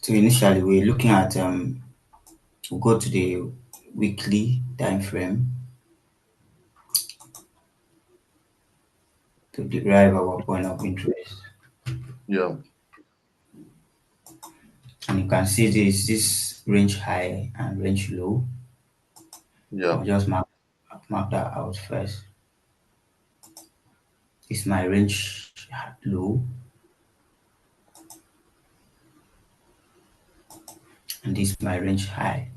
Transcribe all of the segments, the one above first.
So initially we're looking at we'll go to the weekly time frame to derive our point of interest. Yeah. And you can see this range high and range low. Yeah. I'll just mark that out first. It's my range low and this is my range high.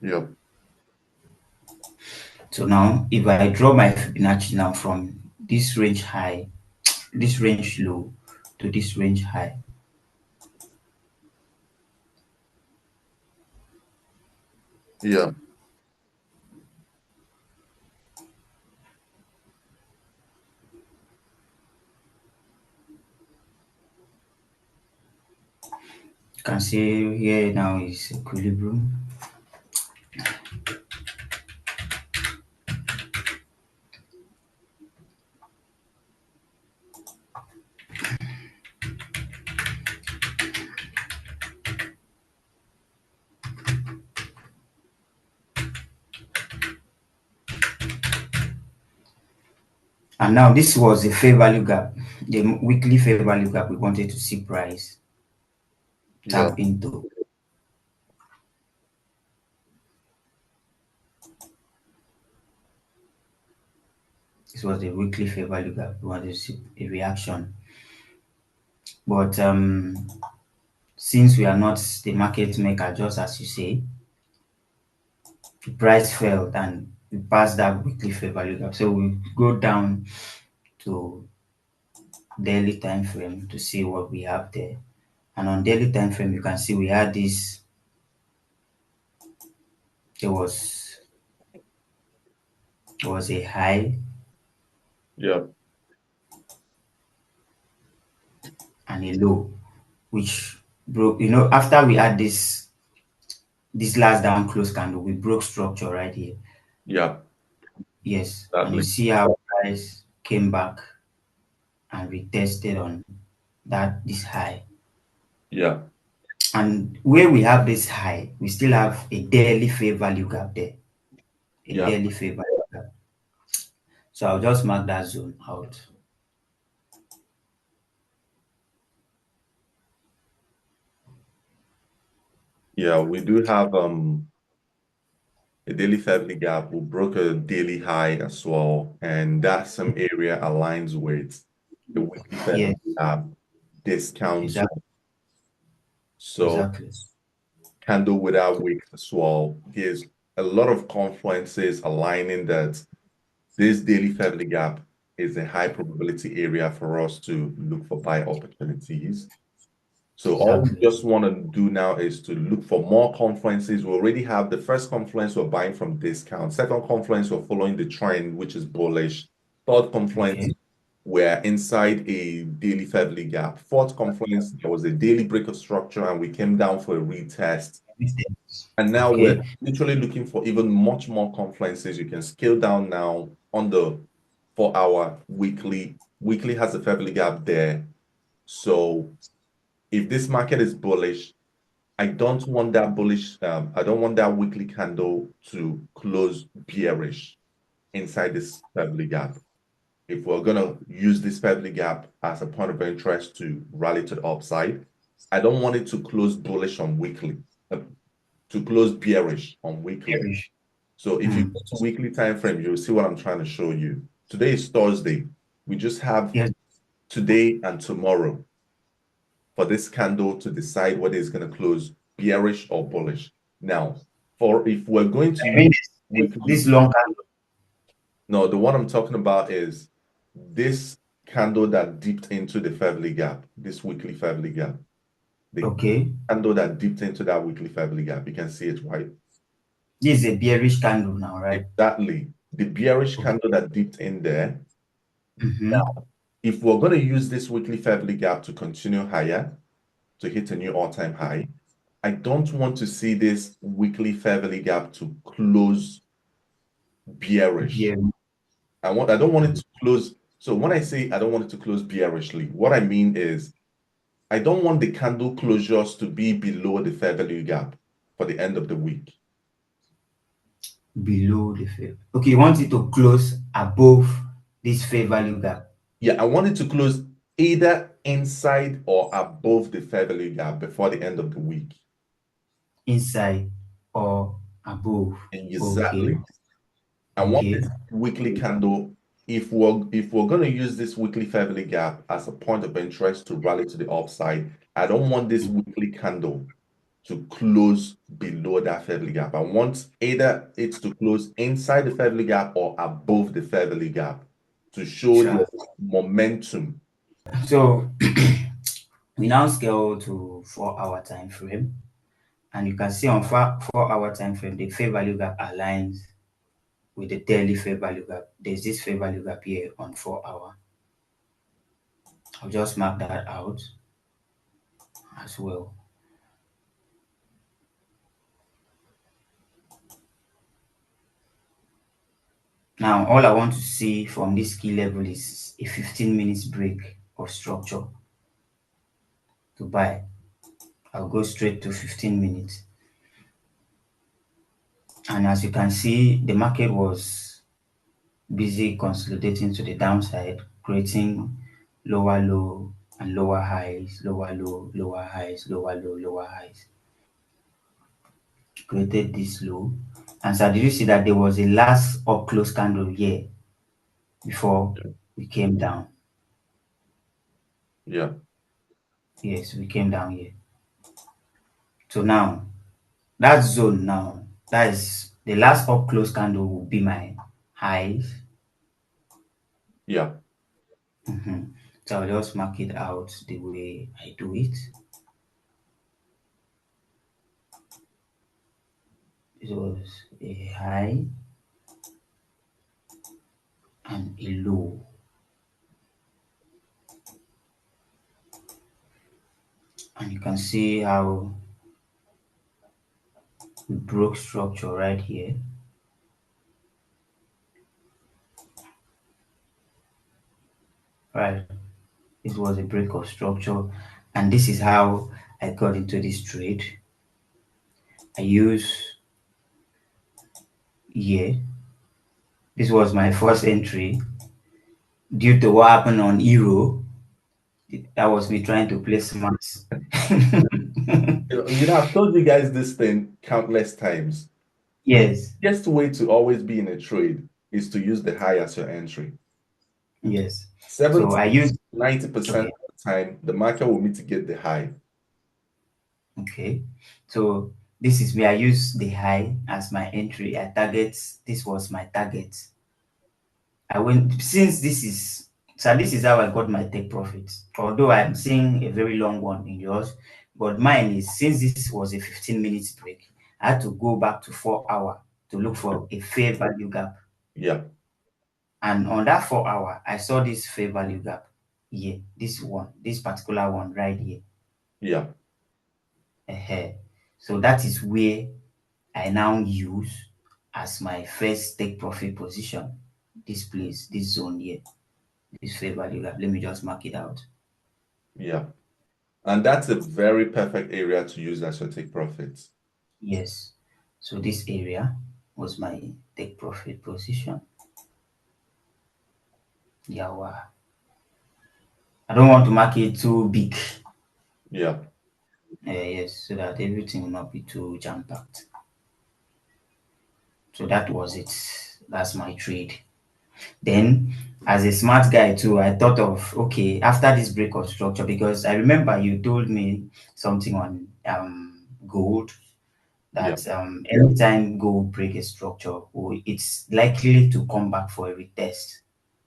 Yeah. So now if I draw my Fibonacci now from this range high, this range low to this range high, Yeah. you can see here now is equilibrium. And now this was a fair value gap, the weekly fair value gap we wanted to see price Yeah. tap into. This was the weekly fair value gap. We wanted to see a reaction. But since we are not the market maker, just as you say, the price fell and we passed that weekly fair value gap. So we go down to daily time frame to see what we have there. And on daily time frame, you can see we had this. There was a high Yeah. and a low, which broke. After we had this last down close candle, we broke structure right here. Yeah. Yes, and you Exactly. see how price came back and retested on this high. Yeah. And where we have this high, we still have a daily fair value gap there. A Yeah. daily fair value gap. So I'll just mark that zone out. Yeah. We do have a daily family gap. We broke a daily high as well, and that some area aligns with the weekly family Yes, gap discount. exactly, So exactly. candle without wick as well. There's a lot of confluences aligning that this daily family gap is a high probability area for us to look for buy opportunities. So all we Exactly. just want to do now is to look for more confluences. We already have the first confluence we're buying from discount. Second confluence, we're following the trend, which is bullish. Third confluence, Okay. we're inside a daily family gap. Fourth confluence, there was a daily break of structure and we came down for a retest. And now we're Okay. literally looking for even much more confluences. You can scale down now on the 4-hour weekly. Weekly has a family gap there. So if this market is bullish, I don't want that bullish, I don't want that weekly candle to close bearish inside this family gap. If we're going to use this family gap as a point of interest to rally to the upside, I don't want it to close bullish on weekly, to close bearish on weekly. Bearish. So if you Hmm. go to weekly time frame, you'll see what I'm trying to show you. Today is Thursday. We just have Yes. today and tomorrow for this candle to decide whether it's going to close bearish or bullish. Now, for if we're going to I use mean, this weekly, long candle. no, the one I'm talking about is this candle that dipped into the family gap, this weekly family gap. The Okay. candle that dipped into that weekly family gap, you can see it right. This is a bearish candle now, right? Exactly. The bearish Okay. candle that dipped in there. Mm-hmm. Now, if we're going to use this weekly family gap to continue higher, to hit a new all-time high, I don't want to see this weekly fair value gap to close bearish. Bearish. I don't want it to close So when I say I don't want it to close bearishly, what I mean is I don't want the candle closures to be below the fair value gap for the end of the week. Below the fair. Okay, you want it to close above this fair value gap. Yeah, I want it to close either inside or above the fair value gap before the end of the week. Inside or above. Okay. Exactly. I want Okay. this weekly candle. If we're going to use this weekly fair value gap as a point of interest to rally to the upside, I don't want this weekly candle to close below that fair value gap. I want either it to close inside the fair value gap or above the fair value gap to show Sure. the momentum. So we now scale to 4 hour time frame, and you can see on 4 hour time frame the fair value gap aligns with the daily fair value gap. There's this fair value gap here on 4 hour. I'll just mark that out as well. Now, all I want to see from this key level is a 15 minutes break of structure to buy. I'll go straight to 15 minutes. And as you can see, the market was busy consolidating to the downside, creating lower low and lower highs, lower low, lower highs, lower low, lower highs. Created this low. And so did you see that there was a last up close candle here before we came down? Yeah, Yes, we came down here. So now that zone now, that is the last up close candle will be my highs. yeah, So I'll just mark it out the way I do it. It was a high and a low. And you can see how we broke structure right here. Right. It was a break of structure. And this is how I got into this trade. I use here. This was my first entry due to what happened on Euro. That was me trying to play smart. I've told you guys this thing countless times. Yes, Best way to always be in a trade is to use the high as your entry. yes. So 70, I use 90% okay, of the time, the market will mitigate the high. okay. So this is where I use the high as my entry. I target this was my target. I went since this is how I got my take profits. Although I'm seeing a very long one in yours, but mine is since this was a 15 minutes break, I had to go back to 4 hour to look for a fair value gap. Yeah, And on that 4 hour, I saw this fair value gap here. This one, this particular one right here. yeah, So that is where I now use as my first take profit position. This place, this zone here, this fair value gap. Let me just mark it out. yeah. And that's a very perfect area to use as your take profits. Yes. So this area was my take profit position. Yeah, wow. I don't want to mark it too big. Yeah, Yes, so that everything will not be too jam packed. So that was it. That's my trade. Then, as a smart guy too, I thought of okay after this break of structure because I remember you told me something on gold yeah, that anytime gold break a structure, it's likely to come back for a retest,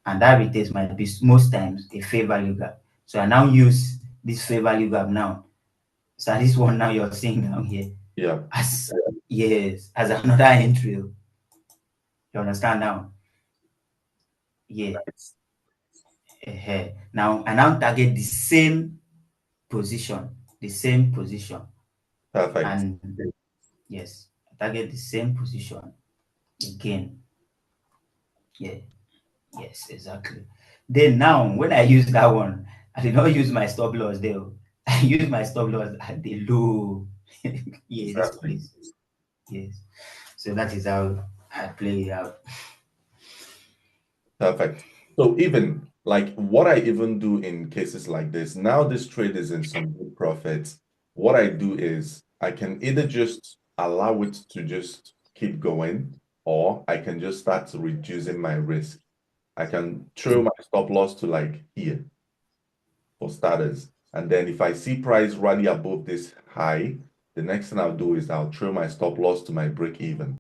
and that retest might be most times a fair value gap. So I now use this fair value gap now. So this one now you're seeing down here yeah. as yes as another entry. You understand now? Yeah. Now I now target the same position, Perfect. and yes, I target the same position again. Yeah, yes, exactly. Then now, when I use that one, I did not use my stop loss there. I use my stop loss at the low. Yes, this Exactly. place. Yes. So that is how I play it out. Perfect. So even like what I even do in cases like this, now this trade is in some good profits. What I do is I can either just allow it to just keep going, or I can just start reducing my risk. I can throw my stop loss to like here for starters. And then if I see price rally above this high, the next thing I'll do is I'll throw my stop loss to my break even.